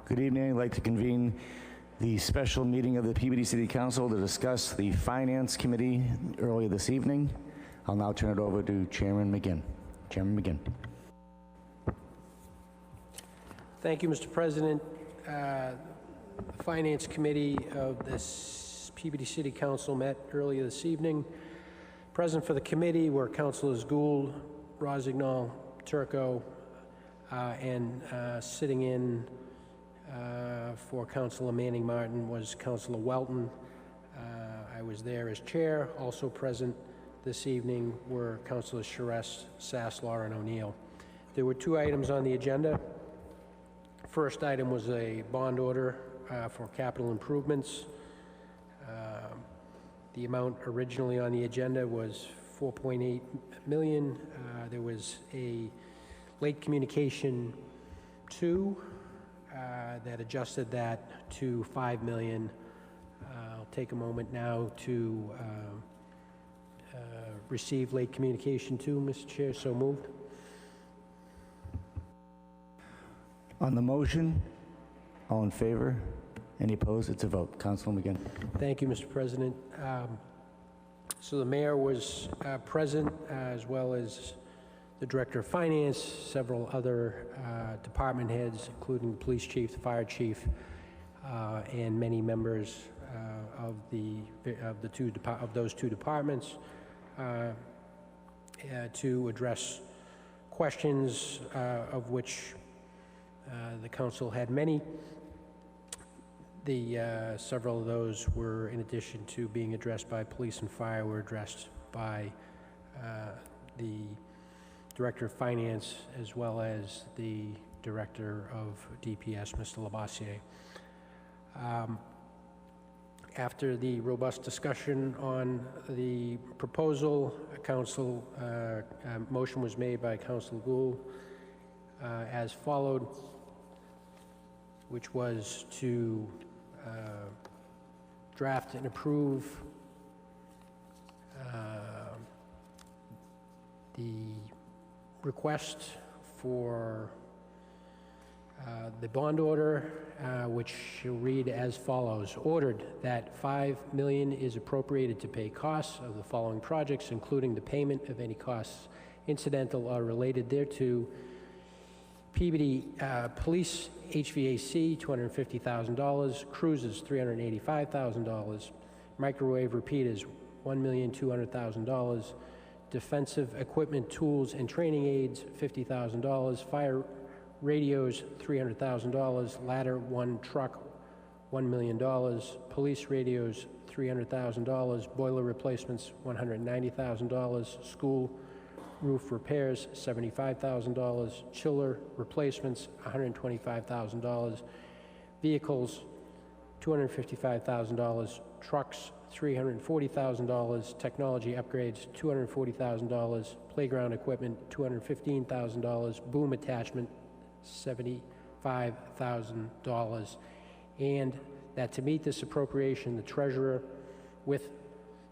Good evening. I'd like to convene the special meeting of the Peabody City Council to discuss the Finance Committee earlier this evening. I'll now turn it over to Chairman McGinn. Chairman McGinn. Thank you, Mr. President. The Finance Committee of this Peabody City Council met earlier this evening. Present for the committee were Councilors Gould, Rossignol, Turco, and sitting in for Councilor Manning Martin was Councilor Welton. I was there as chair. Also present this evening were Councilors Charest, Sasslaw, and O'Neill. There were two items on the agenda. First item was a bond order for capital improvements. The amount originally on the agenda was $4.8 million. There was a late communication 2 that adjusted that to $5 million. I'll take a moment now to receive late communication 2, Mr. Chair. So moved. On the motion, all in favor? Any opposed? It's a vote. Councilor McGinn. Thank you, Mr. President. So the mayor was present, as well as the director of finance, several other department heads, including the police chief, the fire chief, and many members of those two departments to address questions, of which the council had many. Several of those were, in addition to being addressed by police and fire, were addressed by the director of finance as well as the director of DPS, Mr. Labossiere. After the robust discussion on the proposal, a motion was made by Councilor Gould as followed, which was to draft and approve the request for the bond order, which shall read as follows. Ordered that $5 million is appropriated to pay costs of the following projects, including the payment of any costs incidental or related thereto: Peabody Police HVAC, $250,000, cruisers, $385,000, microwave repeaters, $1,200,000, defensive equipment, tools, and training aids, $50,000, fire radios, $300,000, ladder 1 truck, $1 million, police radios, $300,000, boiler replacements, $190,000, school roof repairs, $75,000, chiller replacements, $125,000, vehicles, $255,000, trucks, $340,000, technology upgrades, $240,000, playground equipment, $215,000, boom attachment, $75,000, and that to meet this appropriation, the treasurer, with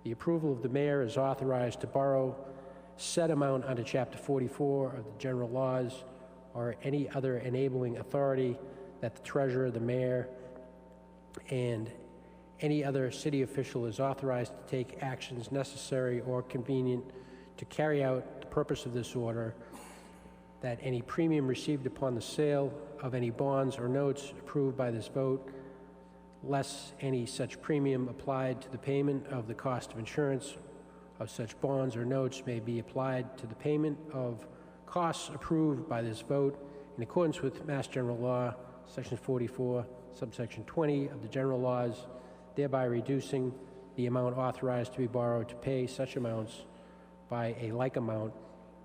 the approval of the mayor, is authorized to borrow said amount under Chapter 44 of the general laws or any other enabling authority, that the treasurer, the mayor, and any other city official is authorized to take actions necessary or convenient to carry out the purpose of this order, that any premium received upon the sale of any bonds or notes approved by this vote, less any such premium applied to the payment of the cost of insurance of such bonds or notes, may be applied to the payment of costs approved by this vote in accordance with Mass General Law, Section 44, subsection 20 of the general laws, thereby reducing the amount authorized to be borrowed to pay such amounts by a like amount,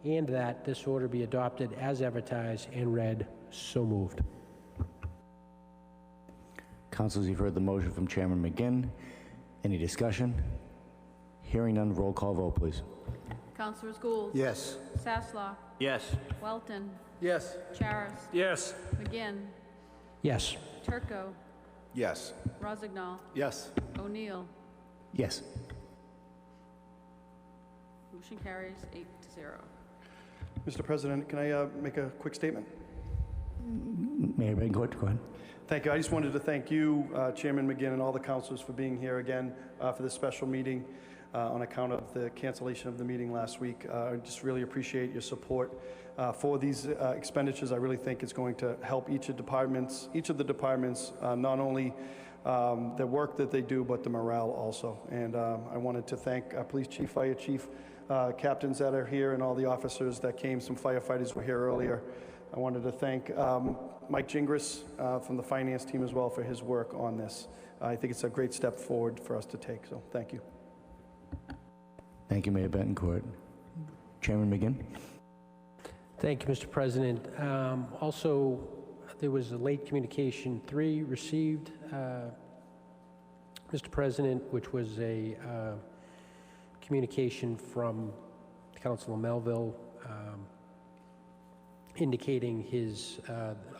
and that this order be adopted as advertised and read. So moved. Councilors, you've heard the motion from Chairman McGinn. Any discussion? Hearing none, roll call vote, please. Councilors Gould. Yes. Sasslaw. Yes. Welton. Yes. Charis. Yes. McGinn. Yes. Turco. Yes. Rossignol. Yes. O'Neill. Yes. Motion carries 8-0. Mr. President, can I make a quick statement? Mayor Betancourt, go ahead. Thank you. I just wanted to thank you, Chairman McGinn, and all the councilors for being here again for this special meeting on account of the cancellation of the meeting last week. I just really appreciate your support for these expenditures. I really think it's going to help each of the departments, not only the work that they do, but the morale also. And I wanted to thank Police Chief, Fire Chief, captains that are here, and all the officers that came. Some firefighters were here earlier. I wanted to thank Mike Gingras from the finance team as well for his work on this. I think it's a great step forward for us to take, so thank you. Thank you, Mayor Betancourt. Chairman McGinn? Thank you, Mr. President. Also, there was a late communication 3 received, Mr. President, which was a communication from Councilor Melville indicating his,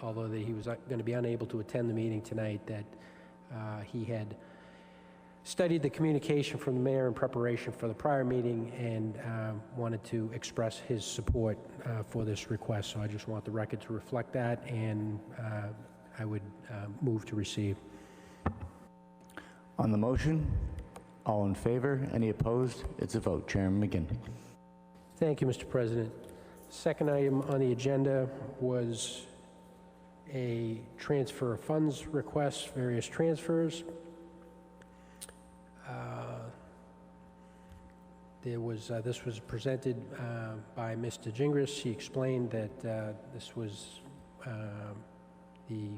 although that he was going to be unable to attend the meeting tonight, that he had studied the communication from the mayor in preparation for the prior meeting and wanted to express his support for this request. So I just want the record to reflect that, and I would move to receive. On the motion, all in favor? Any opposed? It's a vote. Chairman McGinn. Thank you, Mr. President. Second item on the agenda was a transfer of funds request, various transfers. This was presented by Mr. Gingras. He explained that this was the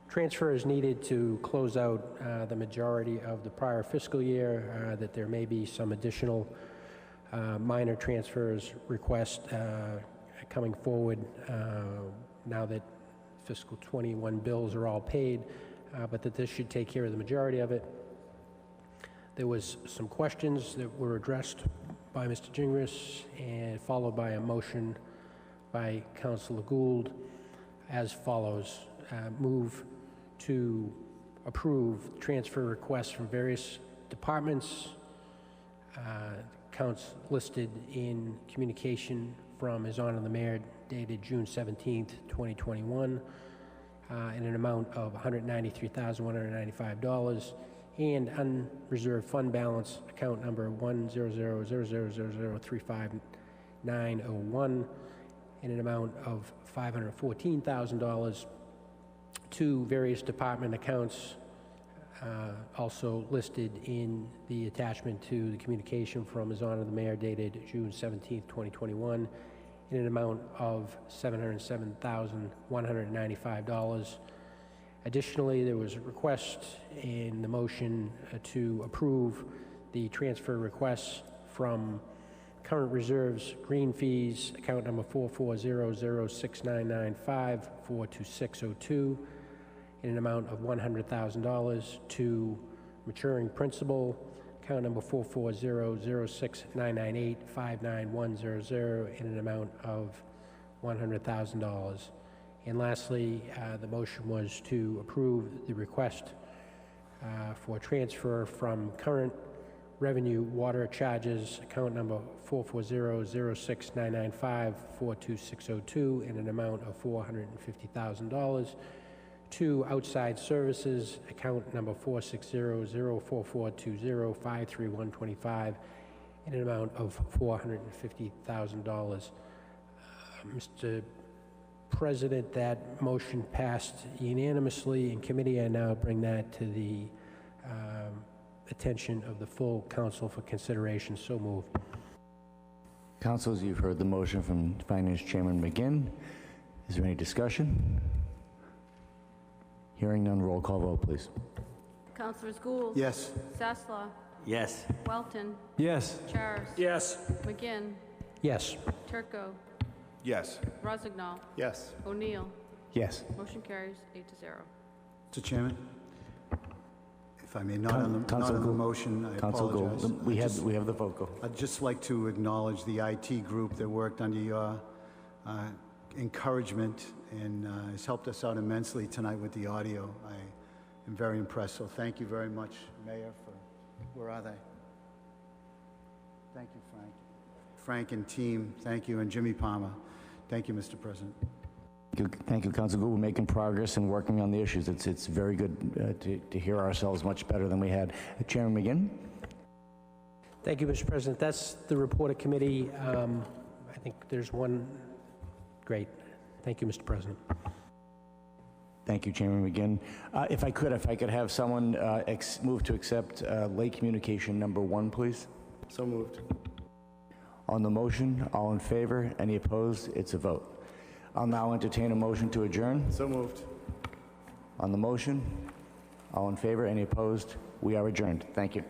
transfer is needed to close out the majority of the prior fiscal year, that there may be some additional minor transfers request coming forward now that fiscal 21 bills are all paid, but that this should take care of the majority of it. There was some questions that were addressed by Mr. Gingras and followed by a motion by Councilor Gould as follows. Move to approve transfer requests from various departments, accounts listed in communication from His Honor the Mayor dated June 17th, 2021, in an amount of $193,195, and unreserved fund balance account number 100,000,035,901 in an amount of $514,000 to various department accounts also listed in the attachment to the communication from His Honor the Mayor dated June 17th, 2021 in an amount of $707,195. Additionally, there was a request in the motion to approve the transfer requests from current reserves, green fees, account number 4400699542602 in an amount of $100,000 to maturing principal, account number 4400699859100 in an amount of $100,000. And lastly, the motion was to approve the request for transfer from current revenue water charges, account number 4400699542602 in an amount of $450,000 to outside services, account number 4600442053125 in an amount of $450,000. Mr. President, that motion passed unanimously in committee. I now bring that to the attention of the full council for consideration. So moved. Councilors, you've heard the motion from Finance Chairman McGinn. Is there any discussion? Hearing none, roll call vote, please. Councilors Gould. Yes. Sasslaw. Yes. Welton. Yes. Charis. Yes. McGinn. Yes. Turco. Yes. Rossignol. Yes. O'Neill. Yes. Motion carries 8-0. Mr. Chairman, if I may, not on the motion, I Council apologize. Gould, we have the vote go. I'd just like to acknowledge the IT group that worked under your encouragement and has helped us out immensely tonight with the audio. I am very impressed, so thank you very much, Mayor, for, where are they? Thank you, Frank. Frank and team, thank you, and Jimmy Palmer. Thank you, Mr. President. Thank you, Council Gould. We're making progress and working on the issues. It's very good to hear ourselves much better than we had. Chairman McGinn? Thank you, Mr. President. That's the report of committee. I think there's one. Great. Thank you, Mr. President. Thank you, Chairman McGinn. If I could have someone move to accept late communication number 1, please. So moved. On the motion, all in favor? Any opposed? It's a vote. I'll now entertain a motion to adjourn. So moved. On the motion, all in favor? Any opposed? We are adjourned. Thank you.